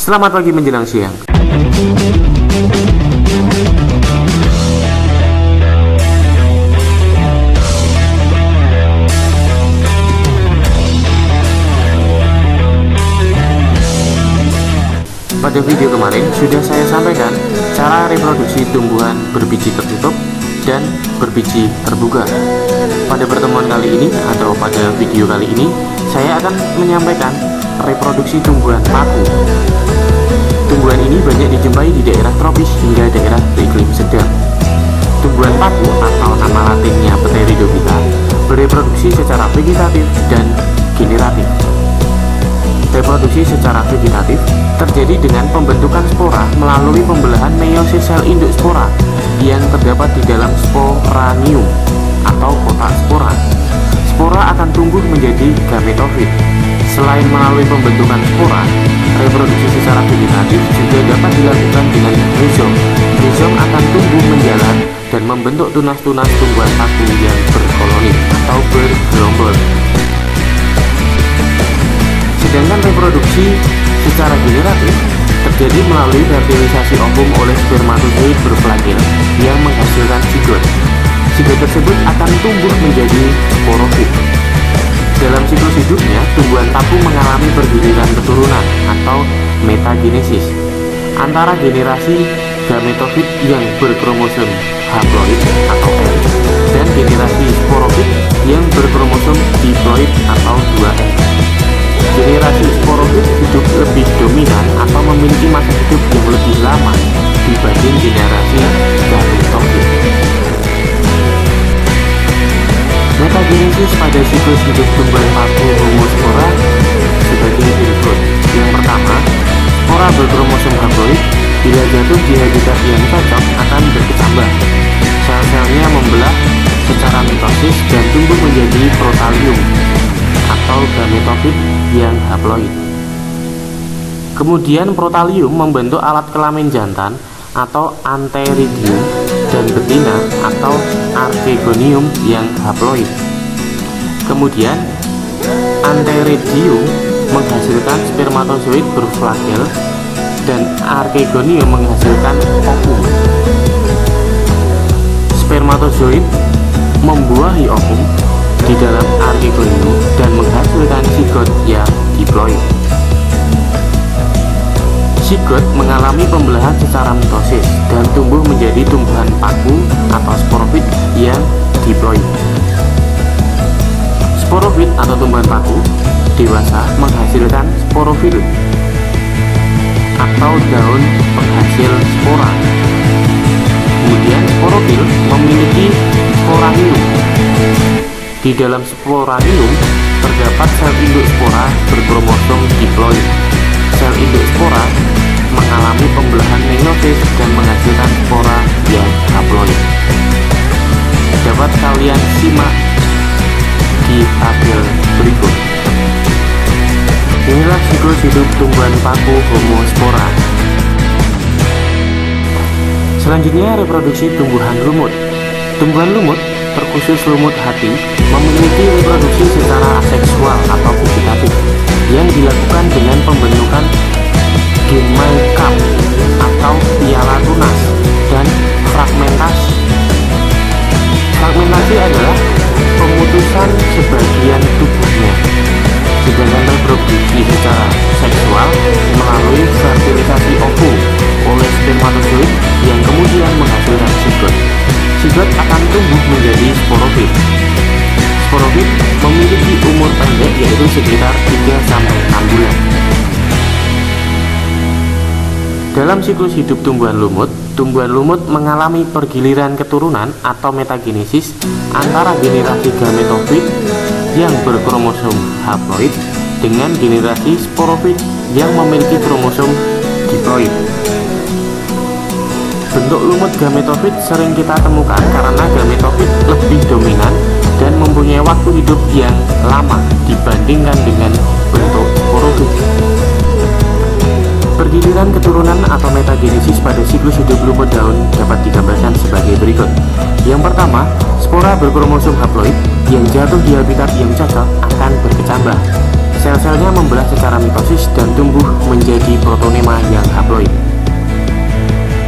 Selamat pagi menjelang siang. Pada video kemarin sudah saya sampaikan cara reproduksi tumbuhan berbiji tertutup dan berbiji terbuka. Pada pertemuan kali ini atau pada video kali ini saya akan menyampaikan reproduksi tumbuhan paku. Tumbuhan ini banyak dijumpai di daerah tropis hingga daerah beriklim sedang. Tumbuhan paku atau nama latinnya Pteridophyta bereproduksi secara vegetatif dan generatif. Reproduksi secara vegetatif terjadi dengan pembentukan spora melalui pembelahan meiosis sel induk spora yang terdapat di dalam sporanium atau kotak spora. Spora akan tumbuh menjadi gametofit. Selain melalui pembentukan spora, reproduksi secara vegetatif juga dapat dilakukan dengan rizom. Rizom akan tumbuh menjalar dan membentuk tunas-tunas tumbuhan paku yang berkoloni atau bergerombol. Sedangkan reproduksi secara generatif terjadi melalui fertilisasi ovum oleh spermatozoid berflagel yang menghasilkan zigot. Zigot tersebut akan tumbuh menjadi sporofit. Dalam siklus hidupnya, tumbuhan paku mengalami pergiliran keturunan atau metagenesis antara generasi gametofit yang berkromosom haploid atau X dan generasi sporofit yang berkromosom diploid atau 2X. Generasi sporofit hidup lebih dominan atau memiliki masa hidup yang lebih lama dibanding generasi gametofit. Metagenesis pada siklus hidup tumbuhan paku homospora sebagai berikut. Yang pertama, spora berkromosom haploid bila jatuh di habitat yang cocok akan berkecambah. Sel-selnya membelah secara mitosis dan tumbuh menjadi protalium atau gametofit yang haploid. Kemudian protalium membentuk alat kelamin jantan atau antheridium dan betina atau archegonium yang haploid. Kemudian antheridium menghasilkan spermatozoid berflagel dan archegonium menghasilkan ovum. Spermatozoid membuahi ovum di dalam archegonium dan menghasilkan zigot yang diploid. Zigot mengalami pembelahan secara mitosis dan tumbuh menjadi tumbuhan paku atau sporofit yang diploid. Sporofit atau tumbuhan paku dewasa menghasilkan sporofil atau daun penghasil spora. Kemudian sporofil memiliki sporanium. Di dalam sporanium terdapat sel induk spora berkromosom diploid. Sel induk spora mengalami pembelahan meiosis dan menghasilkan spora yang haploid. Dapat kalian simak di tabel berikut. Inilah siklus hidup tumbuhan paku homospora. Selanjutnya reproduksi tumbuhan lumut. Tumbuhan lumut, terkhusus lumut hati, memiliki reproduksi secara aseksual atau vegetatif yang dilakukan dengan pembentukan gemaikam atau piala tunas dan fragmentasi. Fragmentasi adalah pemutusan sebagian tubuhnya. Sedangkan reproduksi secara seksual melalui fertilisasi ovum oleh spermatozoid yang kemudian menghasilkan zigot. Zigot akan tumbuh menjadi sporofit. Sporofit memiliki umur pendek yaitu sekitar 3-6 bulan. Dalam siklus hidup tumbuhan lumut mengalami pergiliran keturunan atau metagenesis antara generasi gametofit yang berkromosom haploid dengan generasi sporofit yang memiliki kromosom diploid. Bentuk lumut gametofit sering kita temukan karena gametofit lebih dominan dan mempunyai waktu hidup yang lama dibandingkan dengan bentuk sporofit. Pergiliran keturunan atau metagenesis pada siklus hidup lumut daun dapat digambarkan sebagai berikut. Yang pertama, spora berkromosom haploid yang jatuh di habitat yang cocok akan berkecambah. Sel-selnya membelah secara mitosis dan tumbuh menjadi protonema yang haploid.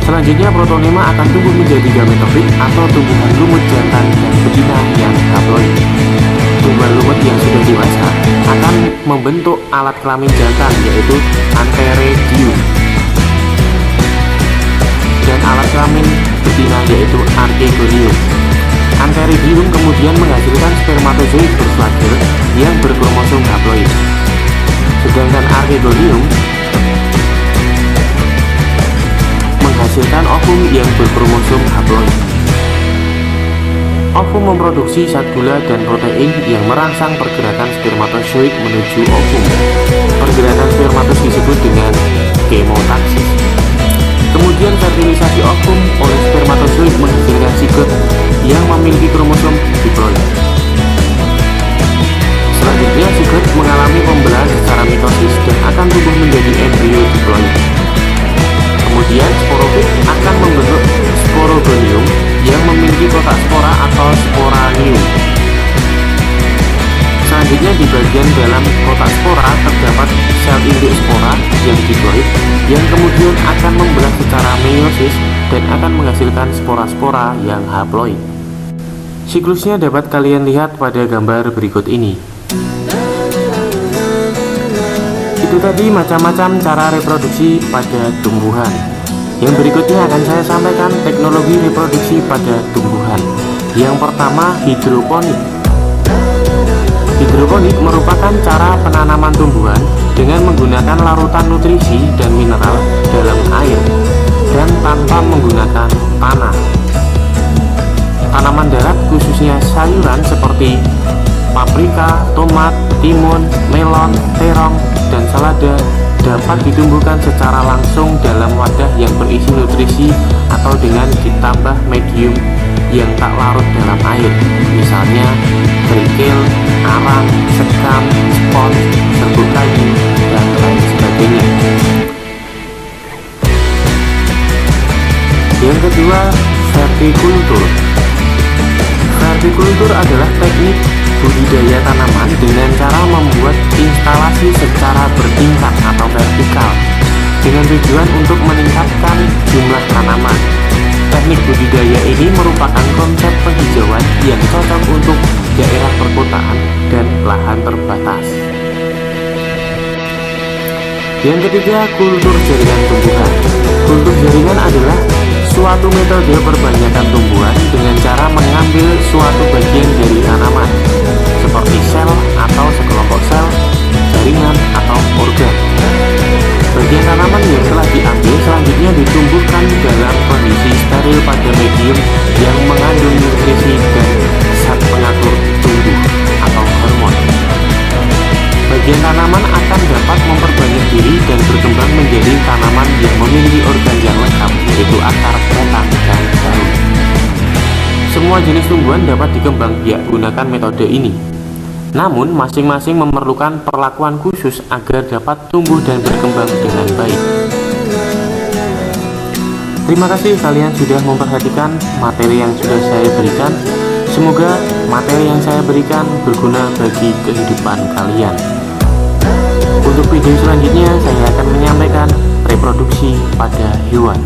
Selanjutnya protonema akan tumbuh menjadi gametofit atau tumbuhan lumut jantan dan betina yang haploid. Tumbuhan lumut yang sudah dewasa akan membentuk alat kelamin jantan yaitu antheridium, dan alat kelamin betina yaitu archegonium. Antheridium kemudian menghasilkan spermatozoid berflagel yang berkromosom haploid. Sedangkan archegonium menghasilkan ovum yang berkromosom haploid. Ovum memproduksi zat gula dan protein yang merangsang pergerakan spermatozoid menuju ovum. Pergerakan spermatozoid disebut dengan kemotaksis. Kemudian fertilisasi ovum oleh spermatozoid menghasilkan zigot yang memiliki kromosom diploid. Selanjutnya zigot mengalami pembelahan secara mitosis dan akan tumbuh menjadi embrio diploid. Kemudian sporofit akan membentuk sporogonium yang memiliki kotak spora atau sporanium. Selanjutnya di bagian dalam kotak spora terdapat sel induk spora yang diploid yang kemudian akan membelah secara meiosis dan akan menghasilkan spora-spora yang haploid. Siklusnya dapat kalian lihat pada gambar berikut ini. Itu tadi macam-macam cara reproduksi pada tumbuhan. Yang berikutnya akan saya sampaikan teknologi reproduksi pada tumbuhan. Yang pertama, hidroponik. Hidroponik merupakan cara penanaman tumbuhan dengan menggunakan larutan nutrisi dan mineral dalam air dan tanpa menggunakan tanah. Tanaman darat khususnya sayuran seperti paprika, tomat, timun, melon, terong, dan selada dapat ditumbuhkan secara langsung dalam wadah yang berisi nutrisi atau dengan ditambah medium yang tak larut dalam air, misalnya kerikil, arang, sekam, spons, serbuk kayu, dan lain sebagainya. Yang kedua, vertikultur. Vertikultur adalah teknik budidaya tanaman dengan cara membuat instalasi secara bertingkat atau vertikal dengan tujuan untuk meningkatkan jumlah tanaman. Teknik budidaya ini merupakan konsep penghijauan yang cocok untuk daerah perkotaan dan lahan terbatas. Yang ketiga, kultur jaringan tumbuhan. Kultur jaringan adalah suatu metode perbanyakan tumbuhan dengan cara mengambil suatu bagian dari tanaman, seperti sel atau sekelompok sel, jaringan, atau organ. Bagian tanaman yang telah diambil selanjutnya ditumbuhkan dalam kondisi steril pada medium yang mengandung nutrisi dan zat pengatur tumbuh atau hormon. Bagian tanaman akan dapat memperbanyak diri dan berkembang menjadi tanaman yang memiliki organ yang lengkap, yaitu akar, batang, dan daun. Semua jenis tumbuhan dapat dikembang biak gunakan metode ini. Namun, masing-masing memerlukan perlakuan khusus agar dapat tumbuh dan berkembang dengan baik. Terima kasih kalian sudah memperhatikan materi yang sudah saya berikan. Semoga materi yang saya berikan berguna bagi kehidupan kalian. Untuk video selanjutnya, saya akan menyampaikan reproduksi pada hewan.